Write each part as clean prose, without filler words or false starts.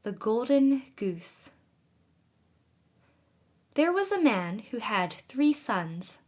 The Golden Goose. There was a man who had 3 sons,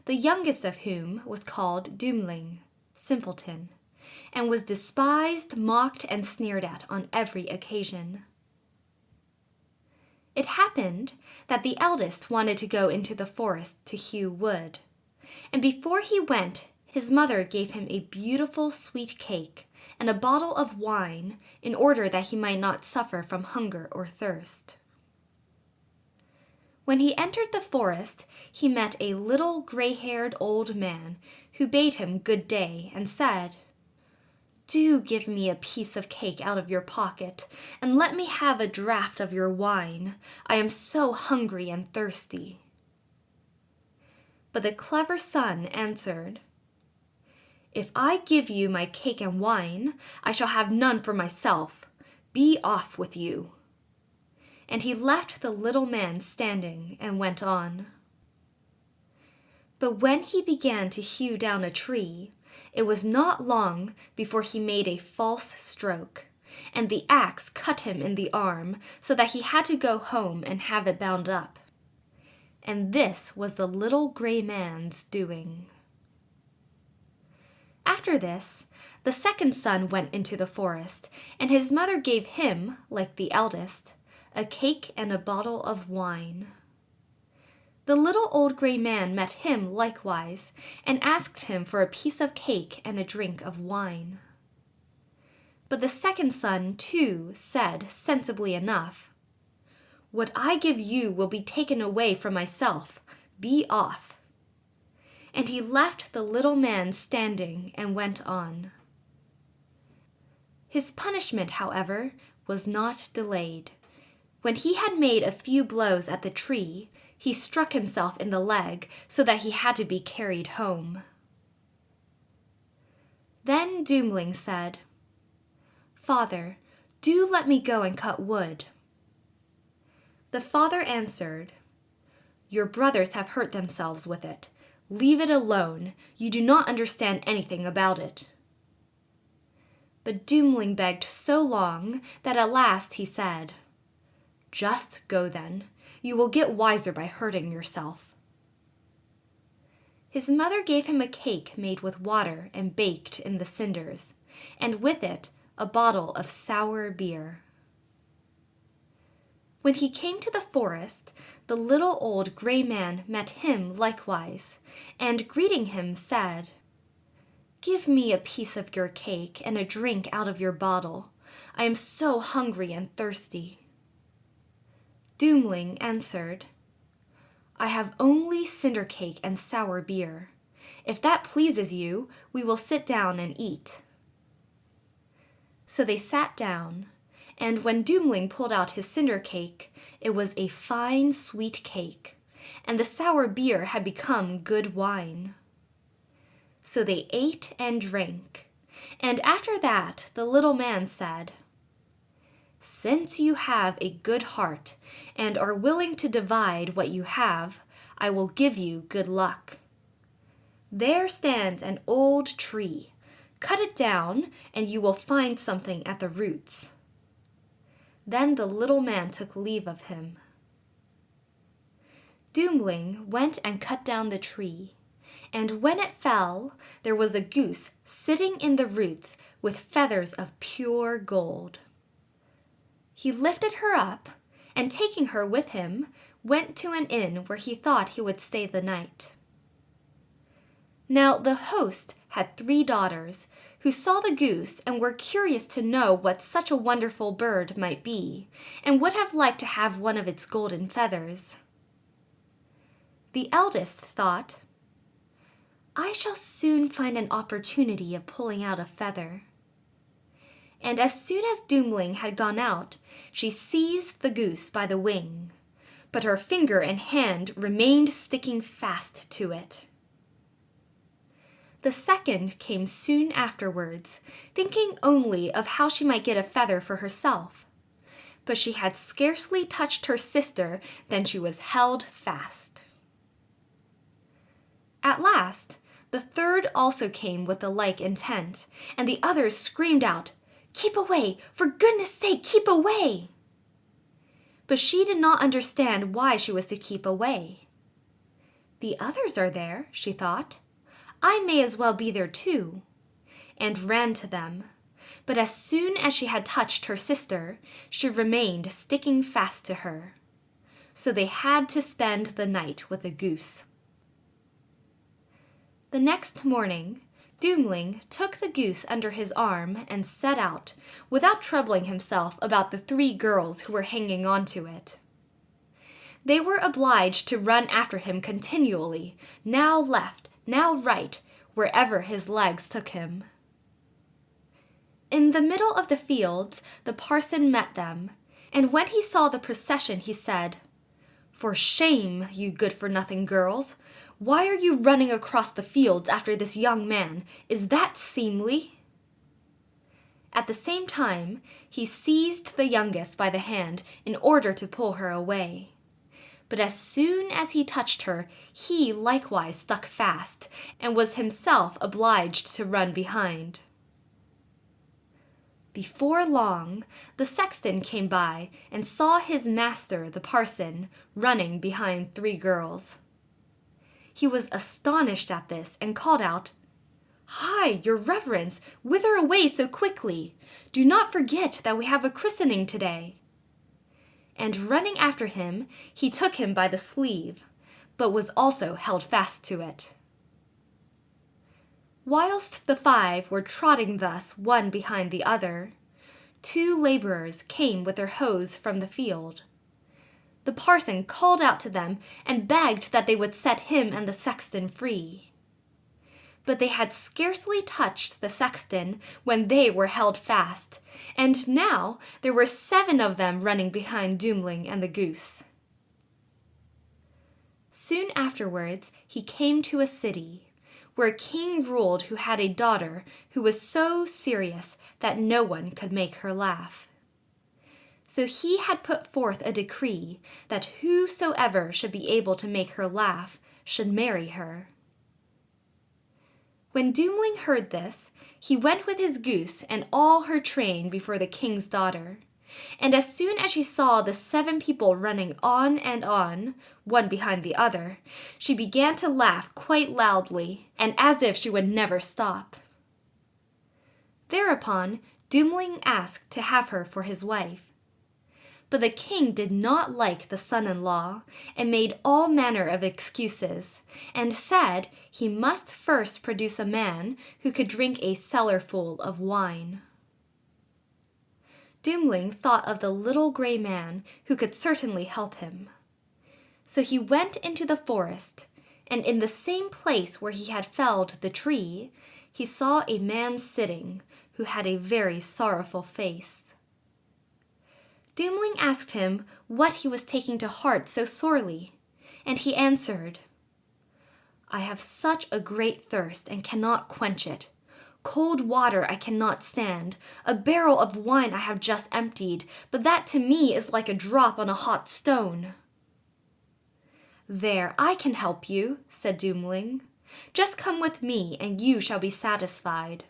the youngest of whom was called Dummling, simpleton, and was despised, mocked, and sneered at on every occasion. It happened that the eldest wanted to go into the forest to hew wood, and before he went, his mother gave him a beautiful sweet cake and a bottle of wine in order that he might not suffer from hunger or thirst. When he entered the forest, he met a little gray-haired old man who bade him good day and said, "Do give me a piece of cake out of your pocket, and let me have a draught of your wine. I am so hungry and thirsty." But the clever son answered, "If I give you my cake and wine, I shall have none for myself. Be off with you." And he left the little man standing and went on. But when he began to hew down a tree, it was not long before he made a false stroke, and the axe cut him in the arm so that he had to go home and have it bound up. And this was the little gray man's doing. After this, the second son went into the forest, and his mother gave him, like the eldest, a cake and a bottle of wine. The little old gray man met him likewise, and asked him for a piece of cake and a drink of wine. But the second son, too, said, sensibly enough, "What I give you will be taken away from myself. Be off." And he left the little man standing and went on. His punishment, however, was not delayed. When he had made a few blows at the tree, he struck himself in the leg so that he had to be carried home. Then Dummling said, "Father, do let me go and cut wood." The father answered, "Your brothers have hurt themselves with it. Leave it alone. You do not understand anything about it." But Dummling begged so long that at last he said, "Just go then. You will get wiser by hurting yourself." His mother gave him a cake made with water and baked in the cinders, and with it a bottle of sour beer. When he came to the forest, the little old gray man met him likewise, and greeting him said, "Give me a piece of your cake and a drink out of your bottle. I am so hungry and thirsty." Dummling answered, "I have only cinder cake and sour beer. If that pleases you, we will sit down and eat." So they sat down, and when Dummling pulled out his cinder cake, it was a fine sweet cake, and the sour beer had become good wine. So they ate and drank, and after that the little man said, "Since you have a good heart and are willing to divide what you have, I will give you good luck. There stands an old tree. Cut it down, and you will find something at the roots." Then the little man took leave of him. Dummling went and cut down the tree, and when it fell, there was a goose sitting in the roots with feathers of pure gold. He lifted her up, and taking her with him, went to an inn where he thought he would stay the night. Now the host had 3 daughters, who saw the goose and were curious to know what such a wonderful bird might be, and would have liked to have one of its golden feathers. The eldest thought, "I shall soon find an opportunity of pulling out a feather." And as soon as Dummling had gone out, she seized the goose by the wing, but her finger and hand remained sticking fast to it. The second came soon afterwards, thinking only of how she might get a feather for herself, but she had scarcely touched her sister than she was held fast. At last, the third also came with the like intent, and the others screamed out, "Keep away! For goodness' sake, keep away!" but she did not understand why she was to keep away. The others are there, she thought. I may as well be there too, and ran to them. But as soon as she had touched her sister, she remained sticking fast to her. So they had to spend the night with the goose. The next morning, Dummling took the goose under his arm and set out, without troubling himself about the 3 girls who were hanging on to it. They were obliged to run after him continually, now left, now right, wherever his legs took him. In the middle of the fields, the parson met them, and when he saw the procession, he said, "For shame, you good-for-nothing girls! Why are you running across the fields after this young man? Is that seemly?" At the same time, he seized the youngest by the hand in order to pull her away. But as soon as he touched her, he likewise stuck fast, and was himself obliged to run behind. Before long, the sexton came by and saw his master, the parson, running behind 3 girls. He was astonished at this and called out, "Hi, your reverence, whither away so quickly? Do not forget that we have a christening today." And running after him, he took him by the sleeve, but was also held fast to it. Whilst the 5 were trotting thus one behind the other, 2 laborers came with their hoes from the field. The parson called out to them and begged that they would set him and the sexton free. But they had scarcely touched the sexton when they were held fast, and now there were 7 of them running behind Dummling and the goose. Soon afterwards he came to a city, where a king ruled who had a daughter who was so serious that no one could make her laugh. So he had put forth a decree that whosoever should be able to make her laugh should marry her. When Dummling heard this, he went with his goose and all her train before the king's daughter. And as soon as she saw the 7 people running on and on, one behind the other, she began to laugh quite loudly, and as if she would never stop. Thereupon, Dummling asked to have her for his wife. But the king did not like the son-in-law, and made all manner of excuses, and said he must first produce a man who could drink a cellarful of wine. Dummling thought of the little gray man who could certainly help him. So he went into the forest, and in the same place where he had felled the tree, he saw a man sitting who had a very sorrowful face. Dummling asked him what he was taking to heart so sorely, and he answered, "I have such a great thirst and cannot quench it. Cold water I cannot stand. A barrel of wine I have just emptied, but that to me is like a drop on a hot stone." "There, I can help you," said Dummling. "Just come with me, and you shall be satisfied."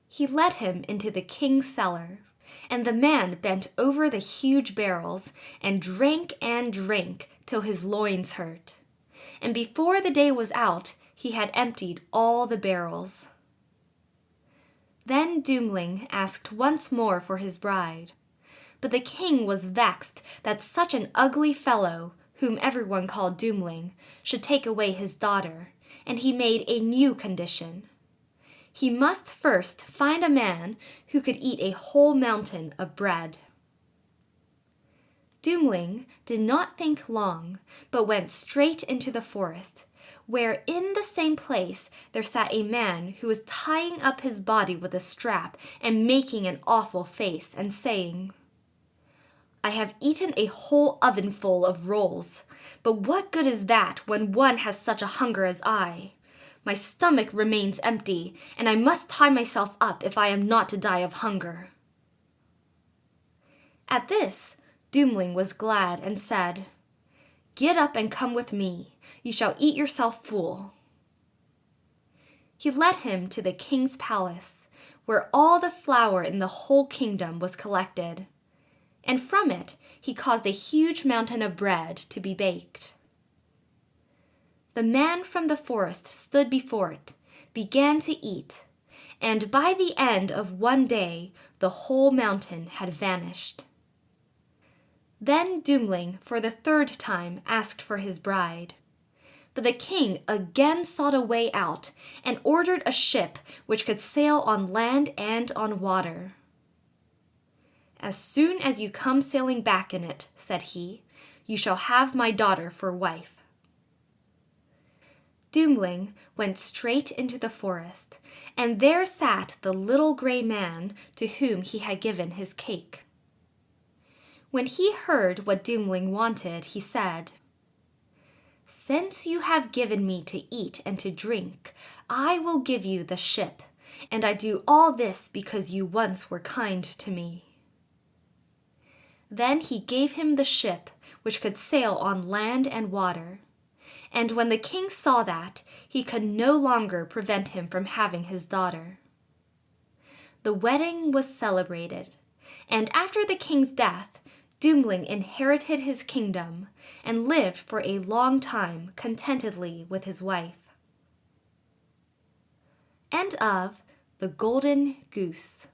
He led him into the king's cellar, and the man bent over the huge barrels, and drank till his loins hurt. And before the day was out, he had emptied all the barrels. Then Dummling asked once more for his bride, but the king was vexed that such an ugly fellow, whom everyone called Dummling, should take away his daughter, and he made a new condition. He must first find a man who could eat a whole mountain of bread. Dummling did not think long, but went straight into the forest, where in the same place there sat a man who was tying up his body with a strap and making an awful face and saying, "I have eaten a whole ovenful of rolls, but what good is that when one has such a hunger as I? My stomach remains empty, and I must tie myself up if I am not to die of hunger." At this, Dummling was glad and said, "Get up and come with me. You shall eat yourself full." He led him to the king's palace, where all the flour in the whole kingdom was collected. and from it he caused a huge mountain of bread to be baked. The man from the forest stood before it, began to eat, and by the end of one day the whole mountain had vanished. Then Dummling for the third time asked for his bride. But the king again sought a way out and ordered a ship which could sail on land and on water. "As soon as you come sailing back in it," said he, "you shall have my daughter for wife." Dummling went straight into the forest, and there sat the little gray man to whom he had given his cake. When he heard what Dummling wanted, he said, "Since you have given me to eat and to drink, I will give you the ship, and I do all this because you once were kind to me." Then he gave him the ship, which could sail on land and water, and when the king saw that, he could no longer prevent him from having his daughter. The wedding was celebrated, and after the king's death, Dummling inherited his kingdom and lived for a long time contentedly with his wife. End of The Golden Goose.